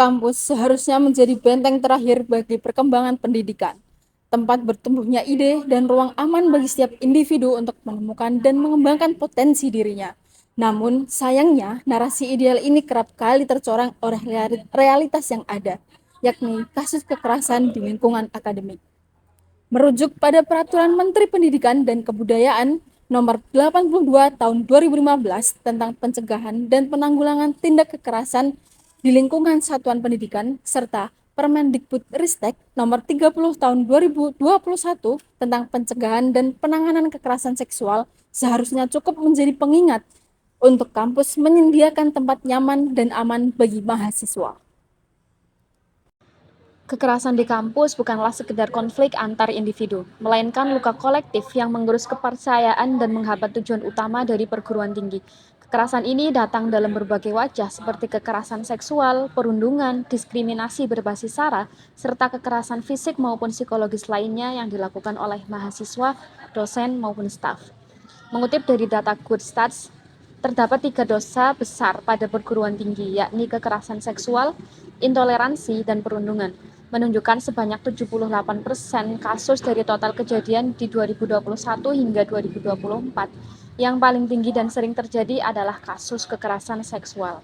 Kampus seharusnya menjadi benteng terakhir bagi perkembangan pendidikan, tempat bertumbuhnya ide dan ruang aman bagi setiap individu untuk menemukan dan mengembangkan potensi dirinya. Namun, sayangnya, narasi ideal ini kerap kali tercoreng oleh realitas yang ada, yakni kasus kekerasan di lingkungan akademik. Merujuk pada Peraturan Menteri Pendidikan dan Kebudayaan Nomor 82 Tahun 2015 tentang pencegahan dan penanggulangan tindak kekerasan di lingkungan satuan pendidikan serta Permendikbudristek Nomor 30 Tahun 2021 tentang pencegahan dan penanganan kekerasan seksual seharusnya cukup menjadi pengingat untuk kampus menyediakan tempat nyaman dan aman bagi mahasiswa. Kekerasan di kampus bukanlah sekedar konflik antar individu, melainkan luka kolektif yang menggerus kepercayaan dan menghambat tujuan utama dari perguruan tinggi. Kekerasan ini datang dalam berbagai wajah seperti kekerasan seksual, perundungan, diskriminasi berbasis sara, serta kekerasan fisik maupun psikologis lainnya yang dilakukan oleh mahasiswa, dosen, maupun staf. Mengutip dari data Good Stats, terdapat 3 dosa besar pada perguruan tinggi, yakni kekerasan seksual, intoleransi, dan perundungan, menunjukkan sebanyak 78% kasus dari total kejadian di 2021 hingga 2024. Yang paling tinggi dan sering terjadi adalah kasus kekerasan seksual.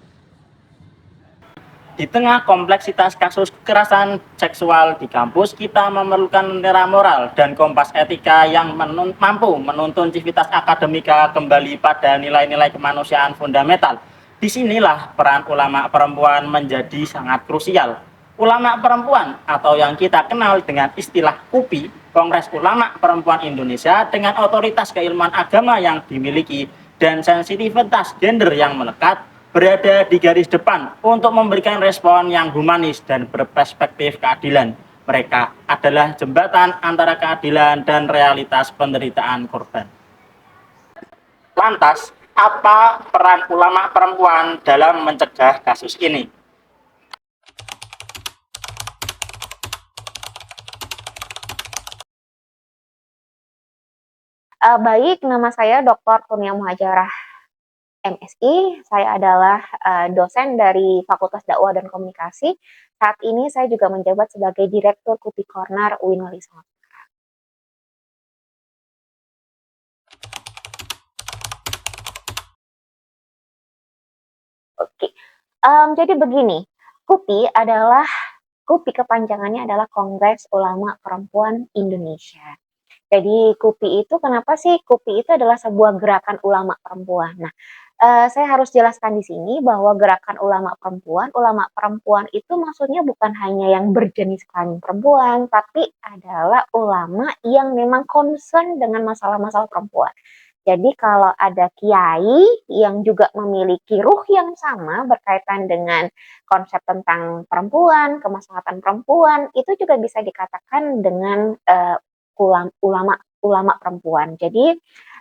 Di tengah kompleksitas kasus kekerasan seksual di kampus, kita memerlukan nilai moral dan kompas etika yang mampu menuntun civitas akademika kembali pada nilai-nilai kemanusiaan fundamental. Disinilah peran ulama perempuan menjadi sangat krusial. Ulama perempuan atau yang kita kenal dengan istilah KUPI, Kongres Ulama Perempuan Indonesia, dengan otoritas keilmuan agama yang dimiliki dan sensitivitas gender yang melekat, berada di garis depan untuk memberikan respon yang humanis dan berperspektif keadilan. Mereka adalah jembatan antara keadilan dan realitas penderitaan korban. Lantas, apa peran ulama perempuan dalam mencegah kasus ini? Baik, nama saya Dr. Kurnia Muhajarah MSI. Saya adalah dosen dari Fakultas Dakwah dan Komunikasi. Saat ini saya juga menjabat sebagai Direktur KUPI Corner UIN Wali Songo. Oke, jadi begini, KUPI kepanjangannya adalah Kongres Ulama Perempuan Indonesia. Jadi KUPI itu kenapa sih? KUPI itu adalah sebuah gerakan ulama perempuan. Nah, saya harus jelaskan di sini bahwa gerakan ulama perempuan itu maksudnya bukan hanya yang berjenis kelamin perempuan, tapi adalah ulama yang memang concern dengan masalah-masalah perempuan. Jadi kalau ada kiai yang juga memiliki ruh yang sama berkaitan dengan konsep tentang perempuan, kemaslahatan perempuan, itu juga bisa dikatakan dengan ulama perempuan. Jadi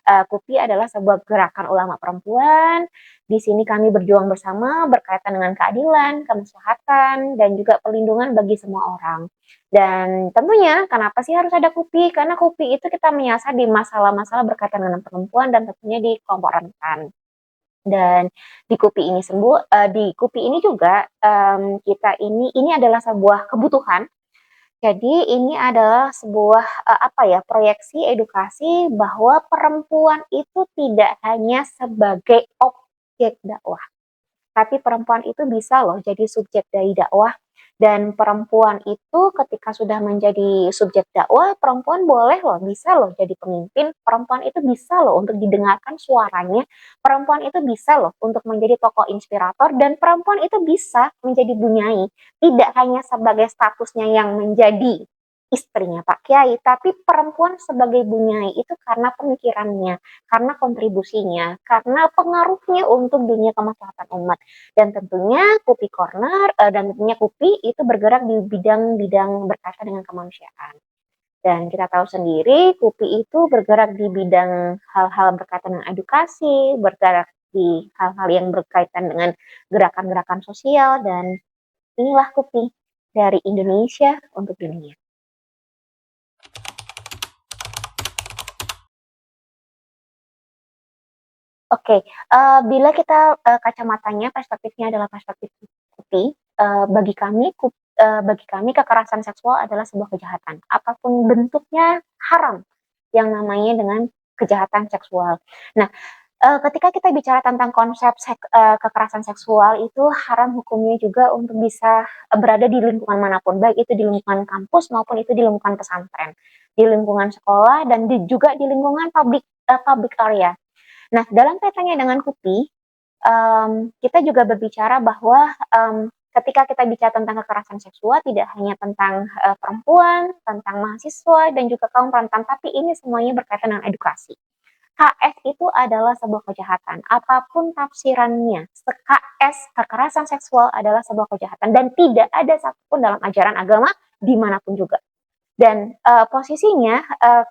KUPI adalah sebuah gerakan ulama perempuan. Di sini kami berjuang bersama berkaitan dengan keadilan, kemaslahatan, dan juga perlindungan bagi semua orang. Dan tentunya kenapa sih harus ada KUPI? Karena KUPI itu kita menyasar di masalah-masalah berkaitan dengan perempuan dan tentunya di kelompok rentan. Dan di KUPI ini juga kita ini adalah sebuah kebutuhan. Jadi ini adalah sebuah proyeksi edukasi bahwa perempuan itu tidak hanya sebagai objek dakwah, tapi perempuan itu bisa loh jadi subjek dari dakwah. Dan perempuan itu ketika sudah menjadi subjek dakwah, perempuan bisa loh jadi pemimpin, perempuan itu bisa loh untuk didengarkan suaranya, perempuan itu bisa loh untuk menjadi tokoh inspirator, dan perempuan itu bisa menjadi bunyai, tidak hanya sebagai statusnya yang menjadi istrinya Pak Kiai, tapi perempuan sebagai bunyai itu karena pemikirannya, karena kontribusinya, karena pengaruhnya untuk dunia kemaslahatan umat. Dan tentunya KUPI Corner dan tentunya KUPI itu bergerak di bidang-bidang berkaitan dengan kemanusiaan. Dan kita tahu sendiri KUPI itu bergerak di bidang hal-hal berkaitan dengan edukasi, bergerak di hal-hal yang berkaitan dengan gerakan-gerakan sosial, dan inilah KUPI dari Indonesia untuk dunia. Oke, bila kita kacamatanya perspektifnya adalah perspektif KUPI, bagi kami kekerasan seksual adalah sebuah kejahatan. Apapun bentuknya haram yang namanya dengan kejahatan seksual. Nah, ketika kita bicara tentang konsep kekerasan seksual itu haram hukumnya juga untuk bisa berada di lingkungan manapun, baik itu di lingkungan kampus maupun itu di lingkungan pesantren, di lingkungan sekolah dan juga di lingkungan public area. Nah, dalam kaitannya dengan KUPI, kita juga berbicara bahwa ketika kita bicara tentang kekerasan seksual tidak hanya tentang perempuan, tentang mahasiswa dan juga kaum rentan, tapi ini semuanya berkaitan dengan edukasi. KS itu adalah sebuah kejahatan. Apapun tafsirannya, KS kekerasan seksual adalah sebuah kejahatan dan tidak ada satupun dalam ajaran agama dimanapun juga. Dan posisinya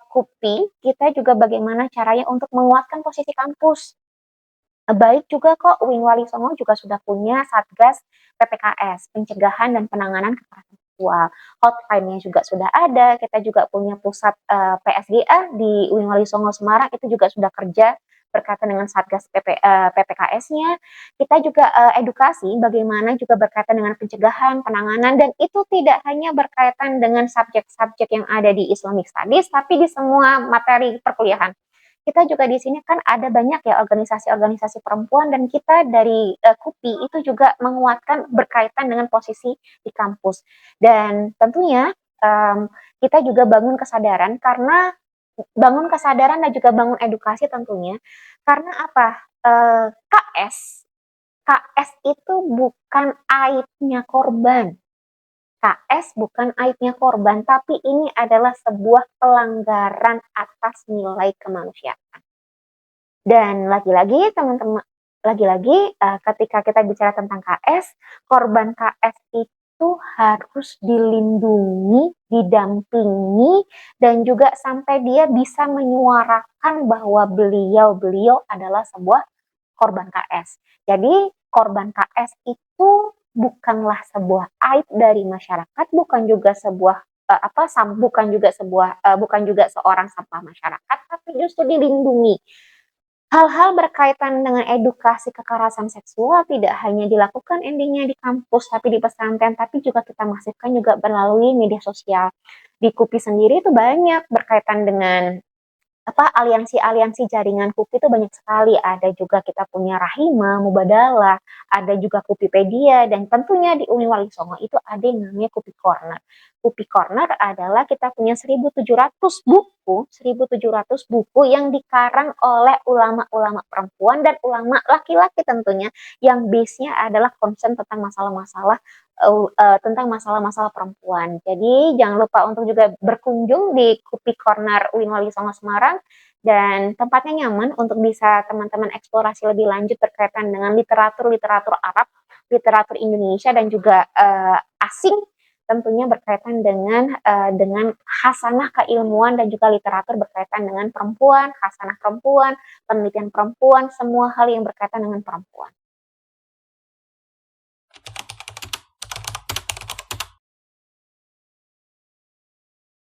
KUPI kita juga bagaimana caranya untuk menguatkan posisi kampus. Baik juga kok UIN Wali Songo juga sudah punya Satgas PPKS, pencegahan dan penanganan kekerasan seksual. Hotline-nya juga sudah ada, kita juga punya pusat PSGA di UIN Wali Songo Semarang itu juga sudah kerja berkaitan dengan Satgas PPKS-nya. Kita juga edukasi bagaimana juga berkaitan dengan pencegahan, penanganan dan itu tidak hanya berkaitan dengan subjek-subjek yang ada di Islamic Studies tapi di semua materi perkuliahan. Kita juga di sini kan ada banyak ya organisasi-organisasi perempuan dan kita dari KUPI itu juga menguatkan berkaitan dengan posisi di kampus. Dan tentunya kita juga bangun kesadaran dan juga bangun edukasi tentunya karena apa? KS itu bukan aibnya korban. KS bukan aibnya korban, tapi ini adalah sebuah pelanggaran atas nilai kemanusiaan. Dan lagi-lagi teman-teman, ketika kita bicara tentang KS, korban KS itu harus dilindungi, didampingi, dan juga sampai dia bisa menyuarakan bahwa beliau adalah sebuah korban KS. Jadi korban KS itu bukanlah sebuah aib dari masyarakat, bukan juga seorang sampah masyarakat, tapi justru dilindungi. Hal-hal berkaitan dengan edukasi kekerasan seksual tidak hanya dilakukan endingnya di kampus, tapi di pesantren, tapi juga kita masifkan juga melalui media sosial. Di KUPI sendiri itu banyak berkaitan dengan aliansi-aliansi jaringan KUPI itu banyak sekali. Ada juga kita punya Rahima, Mubadalah, ada juga KUPIpedia, dan tentunya di UIN Wali Songo itu ada yang namanya KUPI Corner. KUPI Corner adalah kita punya 1.700 buku yang dikarang oleh ulama-ulama perempuan dan ulama laki-laki tentunya, yang base-nya adalah concern tentang masalah-masalah perempuan. Jadi jangan lupa untuk juga berkunjung di KUPI Corner UIN Wali Songo Semarang dan tempatnya nyaman untuk bisa teman-teman eksplorasi lebih lanjut berkaitan dengan literatur Arab, literatur Indonesia dan juga asing tentunya berkaitan dengan hasanah keilmuan dan juga literatur berkaitan dengan perempuan, hasanah perempuan, penelitian perempuan, semua hal yang berkaitan dengan perempuan.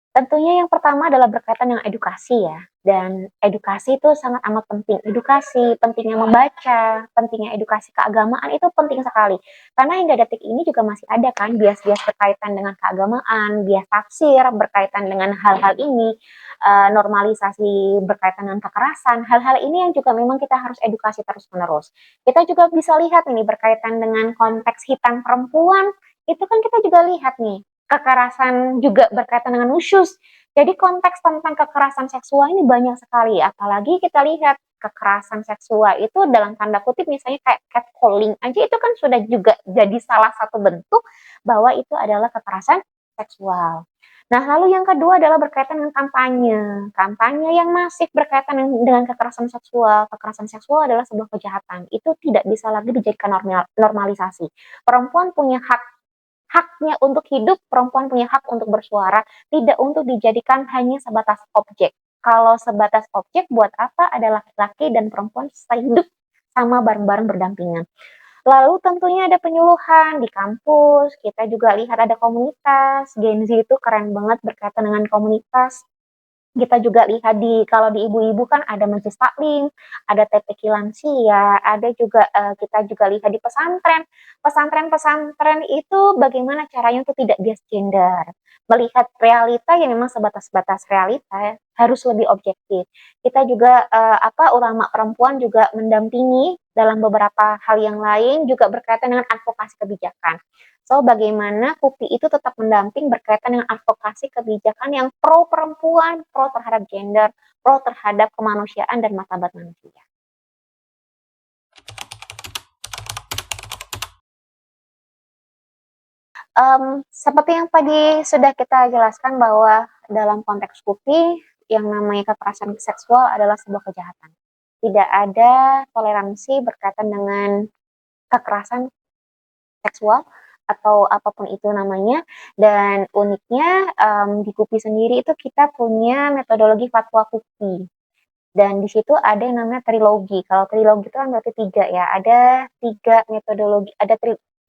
Tentunya yang pertama adalah berkaitan dengan edukasi ya, dan edukasi itu sangat amat penting. Edukasi, pentingnya membaca, pentingnya edukasi keagamaan itu penting sekali. Karena hingga detik ini juga masih ada kan bias-bias berkaitan dengan keagamaan, bias tafsir berkaitan dengan hal-hal ini, normalisasi berkaitan dengan kekerasan. Hal-hal ini yang juga memang kita harus edukasi terus-menerus. Kita juga bisa lihat ini berkaitan dengan konteks hitam perempuan, itu kan kita juga lihat nih kekerasan juga berkaitan dengan nusyus. Jadi konteks tentang kekerasan seksual ini banyak sekali. Apalagi kita lihat kekerasan seksual itu dalam tanda kutip misalnya kayak catcalling aja itu kan sudah juga jadi salah satu bentuk bahwa itu adalah kekerasan seksual. Nah, lalu yang kedua adalah berkaitan dengan kampanye. Kampanye yang masif berkaitan dengan kekerasan seksual. Kekerasan seksual adalah sebuah kejahatan. Itu tidak bisa lagi dijadikan normalisasi. Perempuan punya haknya untuk hidup, perempuan punya hak untuk bersuara, tidak untuk dijadikan hanya sebatas objek. Kalau sebatas objek, buat apa ada laki-laki dan perempuan hidup sama bareng-bareng berdampingan. Lalu tentunya ada penyuluhan di kampus, kita juga lihat ada komunitas, Gen Z itu keren banget berkaitan dengan komunitas. Kita juga lihat kalau di ibu-ibu kan ada majelis taklim, ada TPQ lansia, ada juga kita juga lihat di pesantren. Pesantren-pesantren itu bagaimana caranya untuk tidak bias gender. Melihat realita yang memang sebatas-batas realita, harus lebih objektif. Kita juga ulama perempuan juga mendampingi dalam beberapa hal yang lain juga berkaitan dengan advokasi kebijakan. So, bagaimana KUPI itu tetap mendamping berkaitan dengan advokasi kebijakan yang pro perempuan, pro terhadap gender, pro terhadap kemanusiaan dan martabat manusia. Seperti yang tadi sudah kita jelaskan bahwa dalam konteks KUPI, yang namanya kekerasan seksual adalah sebuah kejahatan. Tidak ada toleransi berkaitan dengan kekerasan seksual atau apapun itu namanya. Dan uniknya di KUPI sendiri itu kita punya metodologi fatwa KUPI. Dan di situ ada yang namanya trilogi. Kalau trilogi itu kan berarti 3 ya. Ada 3 metodologi, ada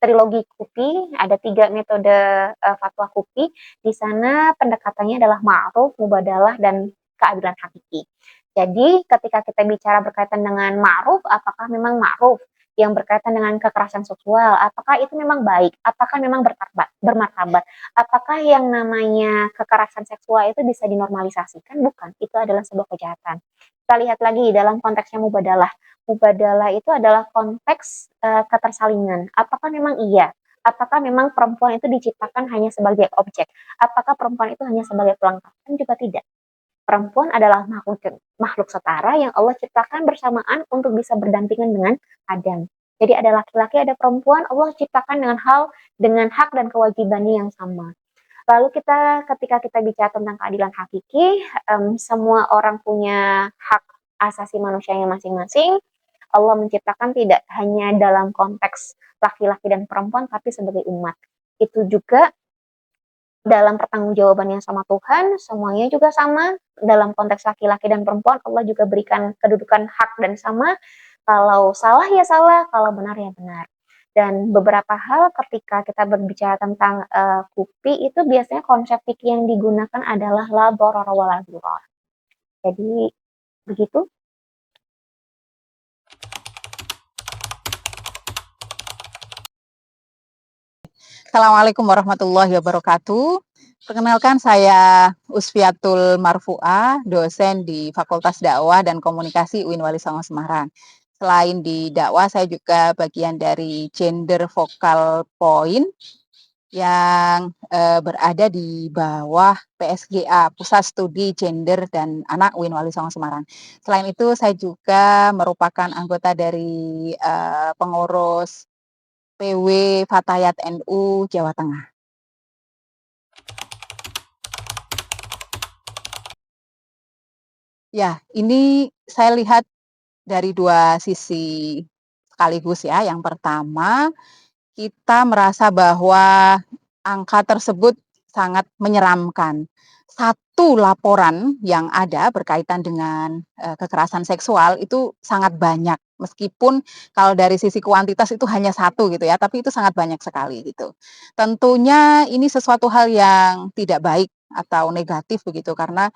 trilogi KUPI, ada 3 metode fatwa KUPI. Di sana pendekatannya adalah ma'ruf, mubadalah, dan keadilan hakiki. Jadi ketika kita bicara berkaitan dengan ma'ruf, apakah memang ma'ruf yang berkaitan dengan kekerasan seksual, apakah itu memang baik, apakah memang bermartabat, apakah yang namanya kekerasan seksual itu bisa dinormalisasikan? Bukan, itu adalah sebuah kejahatan. Kita lihat lagi dalam konteksnya mubadalah. Mubadalah itu adalah konteks ketersalingan. Apakah memang iya? Apakah memang perempuan itu diciptakan hanya sebagai objek? Apakah perempuan itu hanya sebagai pelengkap? Kan juga tidak. Perempuan adalah makhluk setara yang Allah ciptakan bersamaan untuk bisa berdampingan dengan Adam. Jadi ada laki-laki, ada perempuan, Allah ciptakan dengan hak dan kewajibannya yang sama. Lalu ketika kita bicara tentang keadilan hakiki, semua orang punya hak asasi manusianya masing-masing. Allah menciptakan tidak hanya dalam konteks laki-laki dan perempuan, tapi sebagai umat. Itu juga dalam pertanggungjawabannya sama Tuhan, semuanya juga sama. Dalam konteks laki-laki dan perempuan, Allah juga berikan kedudukan hak dan sama. Kalau salah ya salah, kalau benar ya benar. Dan beberapa hal ketika kita berbicara tentang KUPI, itu biasanya konsep fikih yang digunakan adalah la dharara wa la dirar. Jadi begitu. Assalamualaikum warahmatullahi wabarakatuh. Perkenalkan saya Usfiatul Marfuah, dosen di Fakultas Dakwah dan Komunikasi UIN Wali Songo Semarang. Selain di dakwah, saya juga bagian dari Gender Focal Point yang berada di bawah PSGA, Pusat Studi Gender dan Anak UIN Wali Songo Semarang. Selain itu, saya juga merupakan anggota dari pengurus PW Fatayat NU Jawa Tengah. Ya, ini saya lihat dari 2 sisi sekaligus ya. Yang pertama, kita merasa bahwa angka tersebut sangat menyeramkan. Satu laporan yang ada berkaitan dengan kekerasan seksual itu sangat banyak. Meskipun kalau dari sisi kuantitas itu hanya 1 gitu ya, tapi itu sangat banyak sekali gitu. Tentunya ini sesuatu hal yang tidak baik atau negatif begitu karena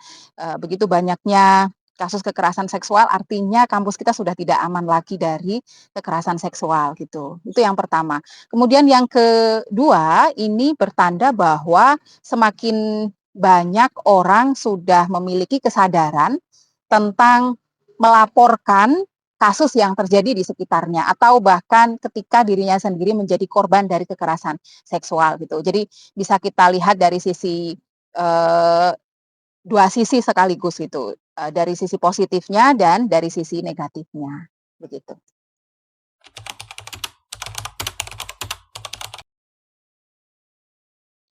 begitu banyaknya kasus kekerasan seksual artinya kampus kita sudah tidak aman lagi dari kekerasan seksual gitu. Itu yang pertama. Kemudian yang kedua, ini bertanda bahwa semakin banyak orang sudah memiliki kesadaran tentang melaporkan kasus yang terjadi di sekitarnya atau bahkan ketika dirinya sendiri menjadi korban dari kekerasan seksual gitu. Jadi bisa kita lihat dari sisi 2 sisi sekaligus itu, dari sisi positifnya dan dari sisi negatifnya, begitu.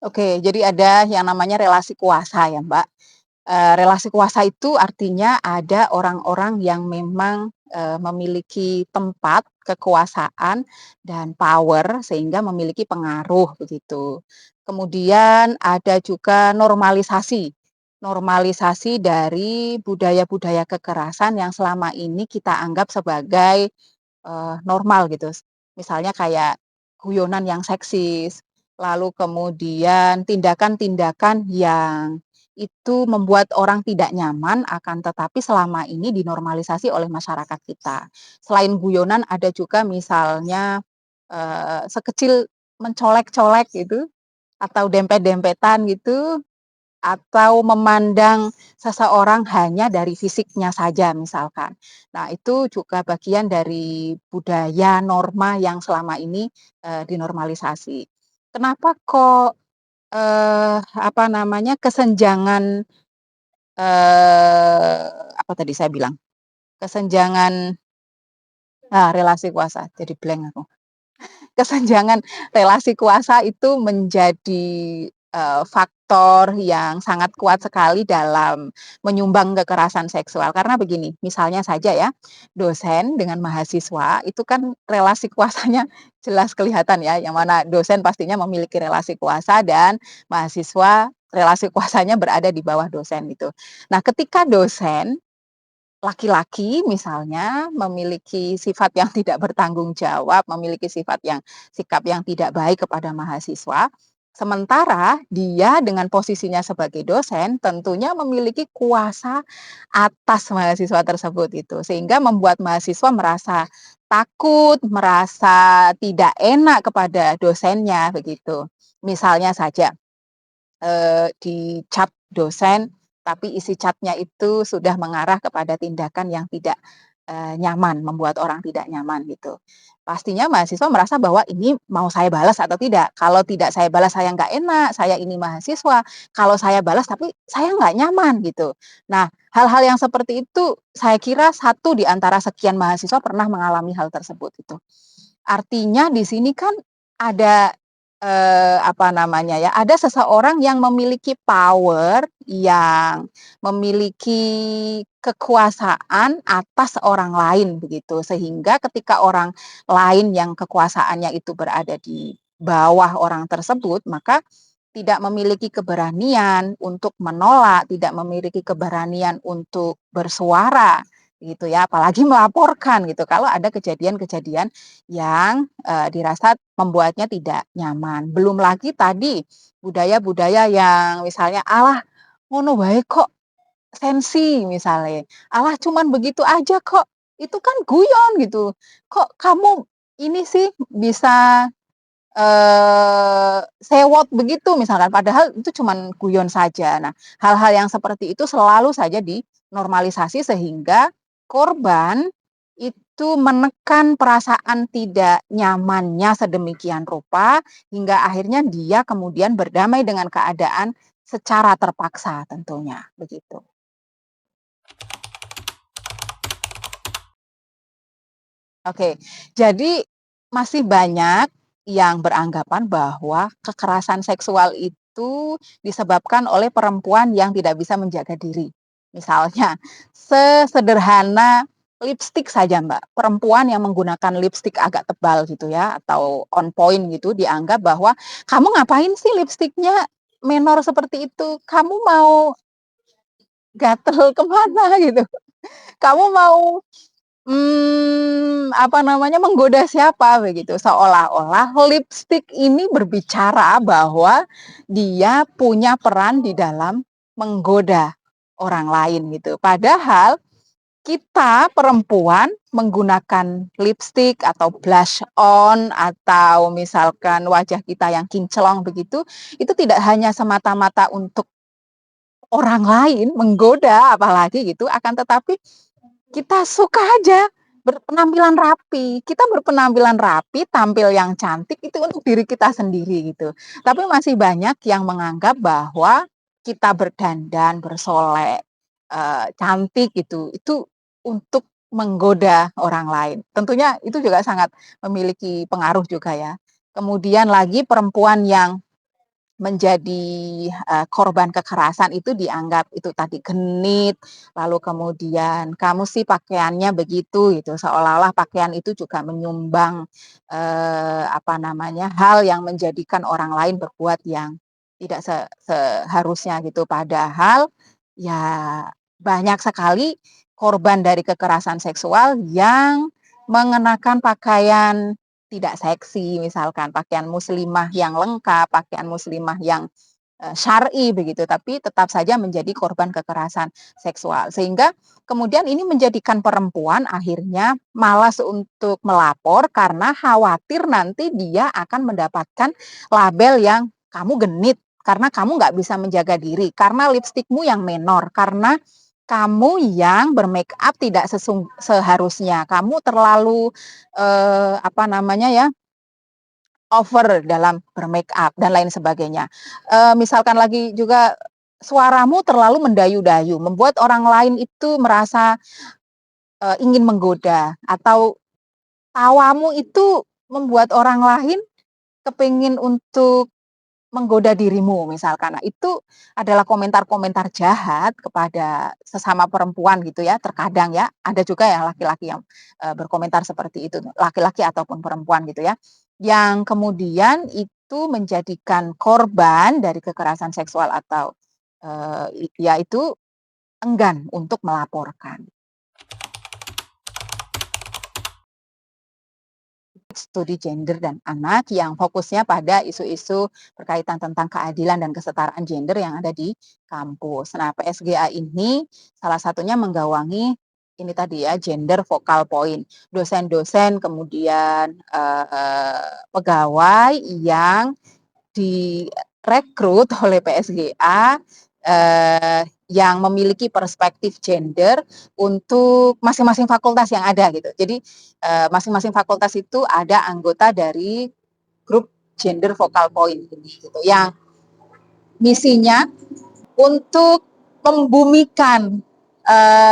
Oke, jadi ada yang namanya relasi kuasa ya, Mbak. Relasi kuasa itu artinya ada orang-orang yang memang, memiliki tempat, kekuasaan, dan power sehingga memiliki pengaruh begitu. Kemudian ada juga normalisasi, normalisasi dari budaya-budaya kekerasan yang selama ini kita anggap sebagai, normal gitu. Misalnya kayak guyonan yang seksis, lalu kemudian tindakan-tindakan yang itu membuat orang tidak nyaman, akan tetapi selama ini dinormalisasi oleh masyarakat kita. Selain guyonan ada juga misalnya, sekecil mencolek-colek gitu, atau dempet-dempetan gitu, atau memandang seseorang hanya dari fisiknya saja misalkan. Nah, itu juga bagian dari budaya norma yang selama ini, dinormalisasi. Kenapa kok, apa namanya, kesenjangan, apa tadi saya bilang, kesenjangan relasi kuasa, jadi blank aku. Kesenjangan relasi kuasa itu menjadi, faktor yang sangat kuat sekali dalam menyumbang kekerasan seksual. Karena begini, misalnya saja ya, dosen dengan mahasiswa itu kan relasi kuasanya jelas kelihatan ya, yang mana dosen pastinya memiliki relasi kuasa dan mahasiswa relasi kuasanya berada di bawah dosen gitu. Nah, ketika dosen laki-laki misalnya memiliki sifat yang tidak bertanggung jawab, memiliki sikap yang tidak baik kepada mahasiswa, sementara dia dengan posisinya sebagai dosen tentunya memiliki kuasa atas mahasiswa tersebut itu, sehingga membuat mahasiswa merasa takut, merasa tidak enak kepada dosennya begitu. Misalnya saja dicap dosen, tapi isi catnya itu sudah mengarah kepada tindakan yang tidak, nyaman, membuat orang tidak nyaman gitu. Pastinya mahasiswa merasa bahwa ini mau saya balas atau tidak, kalau tidak saya balas saya nggak enak, saya ini mahasiswa, kalau saya balas tapi saya nggak nyaman gitu. Nah, hal-hal yang seperti itu saya kira satu di antara sekian mahasiswa pernah mengalami hal tersebut itu. Artinya di sini kan ada, apa namanya ya, ada seseorang yang memiliki power, yang memiliki kekuasaan atas orang lain begitu. Sehingga ketika orang lain yang kekuasaannya itu berada di bawah orang tersebut, maka tidak memiliki keberanian untuk menolak, tidak memiliki keberanian untuk bersuara gitu ya, apalagi melaporkan gitu kalau ada kejadian-kejadian yang, dirasa membuatnya tidak nyaman. Belum lagi tadi budaya-budaya yang misalnya, "Alah ngono wae kok sensi," misalnya, "Alah cuman begitu aja kok, itu kan guyon," gitu. "Kok kamu ini sih bisa sewot begitu misalkan, padahal itu cuman guyon saja. Nah, hal-hal yang seperti itu selalu saja dinormalisasi sehingga korban itu menekan perasaan tidak nyamannya sedemikian rupa, hingga akhirnya dia kemudian berdamai dengan keadaan secara terpaksa tentunya, begitu. Oke, jadi masih banyak yang beranggapan bahwa kekerasan seksual itu disebabkan oleh perempuan yang tidak bisa menjaga diri. Misalnya, sesederhana lipstik saja, Mbak. Perempuan yang menggunakan lipstik agak tebal gitu ya, atau on point gitu, dianggap bahwa, "Kamu ngapain sih lipstiknya menor seperti itu? Kamu mau gatel kemana?" gitu. "Kamu mau apa namanya, menggoda siapa begitu, seolah-olah lipstik ini berbicara bahwa dia punya peran di dalam menggoda orang lain gitu. Padahal kita perempuan menggunakan lipstik atau blush on atau misalkan wajah kita yang kinclong begitu, itu tidak hanya semata-mata untuk orang lain, menggoda apalagi gitu, akan tetapi kita suka aja berpenampilan rapi. Kita berpenampilan rapi, tampil yang cantik itu untuk diri kita sendiri gitu. Tapi masih banyak yang menganggap bahwa kita berdandan, bersolek, cantik gitu, itu untuk menggoda orang lain. Tentunya itu juga sangat memiliki pengaruh juga ya. Kemudian lagi perempuan yang menjadi, korban kekerasan itu dianggap itu tadi genit, lalu kemudian, "Kamu sih pakaiannya begitu," gitu, seolah-olah pakaian itu juga menyumbang, apa namanya, hal yang menjadikan orang lain berbuat yang tidak seharusnya gitu. Padahal, ya banyak sekali korban dari kekerasan seksual yang mengenakan pakaian tidak seksi, misalkan pakaian muslimah yang lengkap, pakaian muslimah yang syar'i begitu, tapi tetap saja menjadi korban kekerasan seksual. Sehingga kemudian ini menjadikan perempuan akhirnya malas untuk melapor karena khawatir nanti dia akan mendapatkan label yang kamu genit, karena kamu nggak bisa menjaga diri, karena lipstikmu yang menor, karena kamu yang bermake up tidak seharusnya, kamu terlalu apa namanya ya, over dalam bermake up dan lain sebagainya. Misalkan lagi juga suaramu terlalu mendayu-dayu, membuat orang lain itu merasa ingin menggoda, atau tawamu itu membuat orang lain kepingin untuk menggoda dirimu misalkan. Nah, itu adalah komentar-komentar jahat kepada sesama perempuan gitu ya, terkadang ya. Ada juga ya laki-laki yang berkomentar seperti itu, laki-laki ataupun perempuan gitu ya. Yang kemudian itu menjadikan korban dari kekerasan seksual atau yaitu enggan untuk melaporkan. Studi gender dan anak yang fokusnya pada isu-isu berkaitan tentang keadilan dan kesetaraan gender yang ada di kampus. Nah, PSGA ini salah satunya menggawangi ini tadi ya, gender focal point. Dosen-dosen kemudian pegawai yang direkrut oleh PSGA yang memiliki perspektif gender untuk masing-masing fakultas yang ada gitu. Jadi masing-masing fakultas itu ada anggota dari grup gender focal point ini gitu, yang misinya untuk membumikan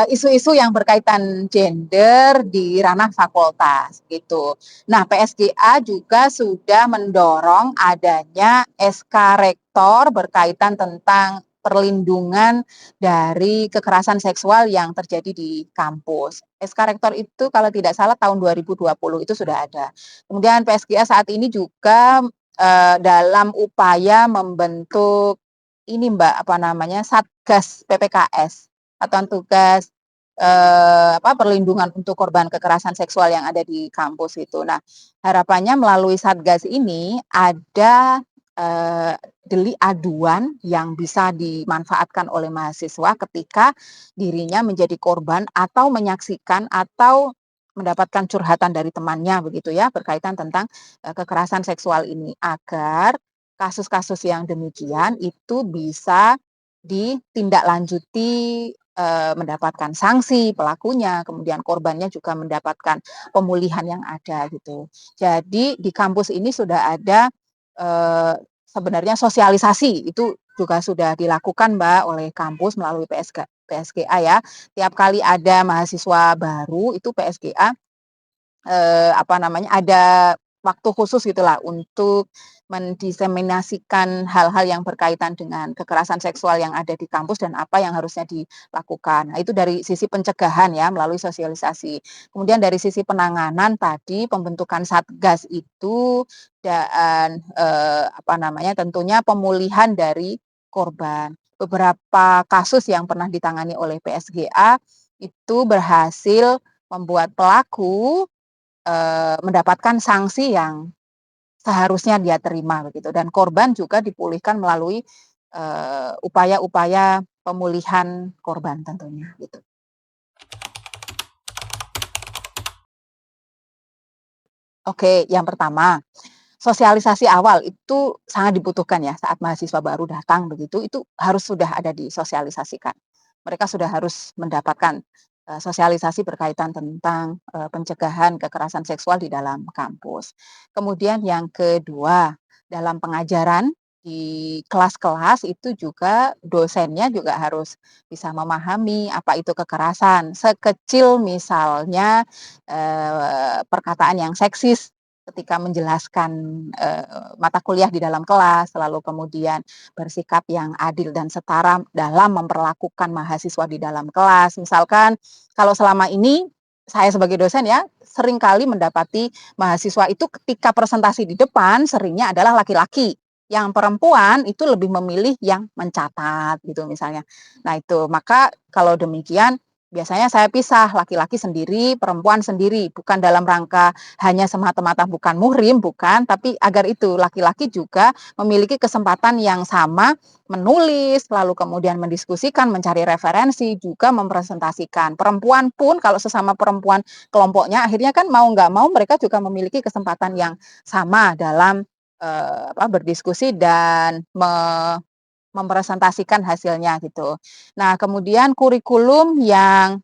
isu-isu yang berkaitan gender di ranah fakultas gitu. Nah, PSGA juga sudah mendorong adanya SK Rektor berkaitan tentang perlindungan dari kekerasan seksual yang terjadi di kampus. SK Rektor itu kalau tidak salah tahun 2020 itu sudah ada. Kemudian PSGA saat ini juga dalam upaya membentuk ini Mbak, apa namanya, Satgas PPKS, Satuan Tugas perlindungan untuk korban kekerasan seksual yang ada di kampus itu. Nah, harapannya melalui Satgas ini ada delik aduan yang bisa dimanfaatkan oleh mahasiswa ketika dirinya menjadi korban atau menyaksikan atau mendapatkan curhatan dari temannya begitu ya, berkaitan tentang kekerasan seksual ini, agar kasus-kasus yang demikian itu bisa ditindaklanjuti, mendapatkan sanksi pelakunya, kemudian korbannya juga mendapatkan pemulihan yang ada gitu. Jadi di kampus ini sudah ada sebenarnya sosialisasi, itu juga sudah dilakukan Mbak oleh kampus melalui PSGA ya. Tiap kali ada mahasiswa baru itu PSGA ada waktu khusus gitulah untuk mendiseminasikan hal-hal yang berkaitan dengan kekerasan seksual yang ada di kampus dan apa yang harusnya dilakukan. Nah, itu dari sisi pencegahan ya, melalui sosialisasi. Kemudian dari sisi penanganan tadi, pembentukan Satgas itu dan tentunya pemulihan dari korban. Beberapa kasus yang pernah ditangani oleh PSGA itu berhasil membuat pelaku mendapatkan sanksi yang seharusnya dia terima begitu, dan korban juga dipulihkan melalui upaya-upaya pemulihan korban tentunya gitu. Oke, yang pertama, sosialisasi awal itu sangat dibutuhkan ya saat mahasiswa baru datang begitu, itu harus sudah ada disosialisasikan. Mereka sudah harus mendapatkan sosialisasi berkaitan tentang pencegahan kekerasan seksual di dalam kampus. Kemudian yang kedua, dalam pengajaran di kelas-kelas itu juga dosennya juga harus bisa memahami apa itu kekerasan. Sekecil misalnya perkataan yang seksis ketika menjelaskan mata kuliah di dalam kelas, lalu kemudian bersikap yang adil dan setara dalam memperlakukan mahasiswa di dalam kelas. Misalkan kalau selama ini saya sebagai dosen ya, seringkali mendapati mahasiswa itu ketika presentasi di depan seringnya adalah laki-laki. Yang perempuan itu lebih memilih yang mencatat gitu misalnya. Nah itu, maka kalau demikian Biasanya saya pisah, laki-laki sendiri, perempuan sendiri, bukan dalam rangka hanya semata-mata bukan muhrim, bukan, tapi agar itu laki-laki juga memiliki kesempatan yang sama menulis, lalu kemudian mendiskusikan, mencari referensi, juga mempresentasikan. Perempuan pun kalau sesama perempuan kelompoknya, akhirnya kan mau nggak mau mereka juga memiliki kesempatan yang sama dalam berdiskusi dan mempresentasikan hasilnya gitu. Nah, kemudian kurikulum yang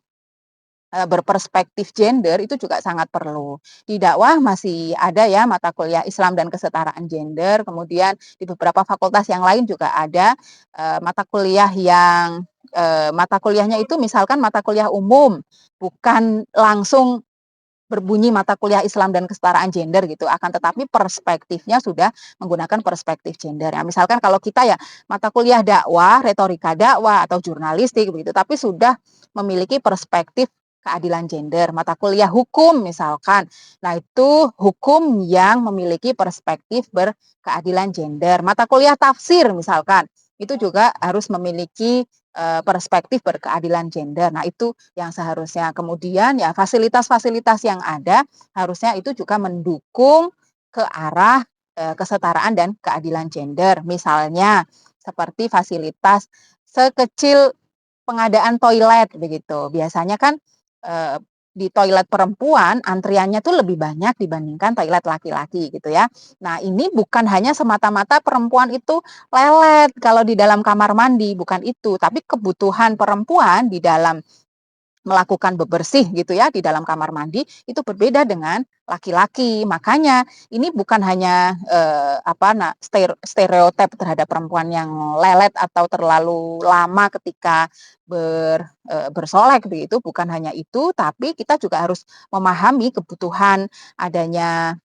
berperspektif gender itu juga sangat perlu. Di dakwah masih ada ya mata kuliah Islam dan kesetaraan gender, kemudian di beberapa fakultas yang lain juga ada mata kuliah yang mata kuliahnya itu misalkan mata kuliah umum, bukan langsung berbunyi mata kuliah Islam dan kesetaraan gender gitu, akan tetapi perspektifnya sudah menggunakan perspektif gender. Ya, misalkan kalau kita ya mata kuliah dakwah, retorika dakwah atau jurnalistik begitu, tapi sudah memiliki perspektif keadilan gender. Mata kuliah hukum misalkan, nah itu hukum yang memiliki perspektif berkeadilan gender. Mata kuliah tafsir misalkan, itu juga harus memiliki perspektif berkeadilan gender. Nah, itu yang seharusnya. Kemudian ya fasilitas-fasilitas yang ada harusnya itu juga mendukung ke arah kesetaraan dan keadilan gender. Misalnya seperti fasilitas sekecil pengadaan toilet begitu. Biasanya kan di toilet perempuan antriannya tuh lebih banyak dibandingkan toilet laki-laki gitu ya. Nah, ini bukan hanya semata-mata perempuan itu lelet kalau di dalam kamar mandi, bukan itu, tapi kebutuhan perempuan di dalam melakukan bebersih gitu ya di dalam kamar mandi itu berbeda dengan laki-laki. Makanya ini bukan hanya stereotip terhadap perempuan yang lelet atau terlalu lama ketika bersolek begitu, bukan hanya itu, tapi kita juga harus memahami kebutuhan adanya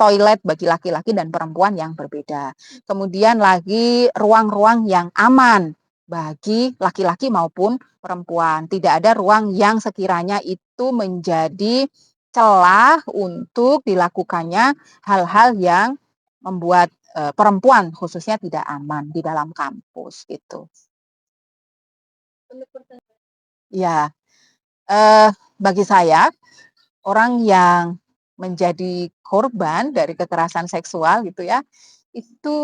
toilet bagi laki-laki dan perempuan yang berbeda. Kemudian lagi ruang-ruang yang aman bagi laki-laki maupun perempuan. Tidak ada ruang yang sekiranya itu menjadi celah untuk dilakukannya hal-hal yang membuat perempuan khususnya tidak aman di dalam kampus gitu. Ya, bagi saya orang yang menjadi korban dari kekerasan seksual gitu ya, itu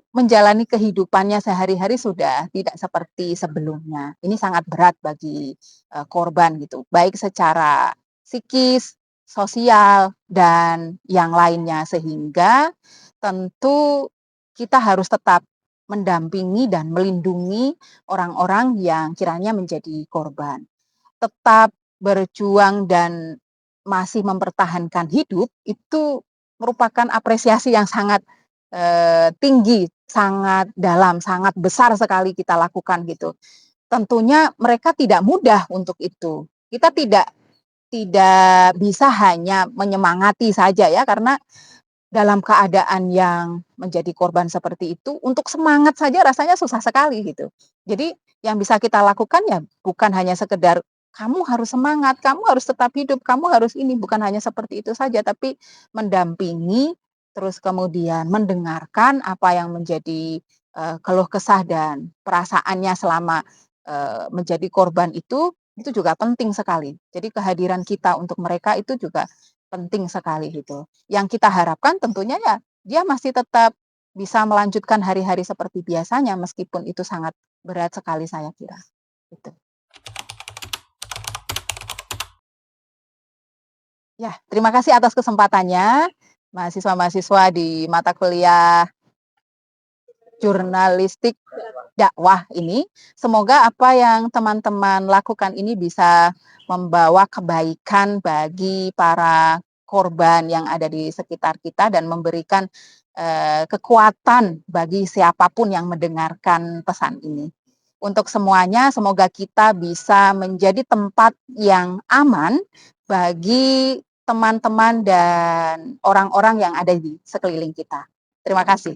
menjalani kehidupannya sehari-hari sudah tidak seperti sebelumnya. Ini sangat berat bagi korban gitu, baik secara psikis, sosial, dan yang lainnya. Sehingga tentu kita harus tetap mendampingi dan melindungi orang-orang yang kiranya menjadi korban. Tetap berjuang dan masih mempertahankan hidup itu merupakan apresiasi yang sangat tinggi, sangat dalam, sangat besar sekali kita lakukan gitu. Tentunya mereka tidak mudah untuk itu. Kita tidak bisa hanya menyemangati saja ya, karena dalam keadaan yang menjadi korban seperti itu, untuk semangat saja rasanya susah sekali gitu. Jadi yang bisa kita lakukan ya bukan hanya sekedar kamu harus semangat, kamu harus tetap hidup, kamu harus ini, bukan hanya seperti itu saja, tapi mendampingi, terus kemudian mendengarkan apa yang menjadi keluh kesah dan perasaannya selama menjadi korban itu juga penting sekali. Jadi kehadiran kita untuk mereka itu juga penting sekali gitu. Yang kita harapkan tentunya ya dia masih tetap bisa melanjutkan hari-hari seperti biasanya meskipun itu sangat berat sekali saya kira. Gitu. Ya, terima kasih atas kesempatannya mahasiswa-mahasiswa di mata kuliah jurnalistik dakwah ini. Semoga apa yang teman-teman lakukan ini bisa membawa kebaikan bagi para korban yang ada di sekitar kita dan memberikan kekuatan bagi siapapun yang mendengarkan pesan ini. Untuk semuanya, semoga kita bisa menjadi tempat yang aman bagi teman-teman dan orang-orang yang ada di sekeliling kita. Terima kasih.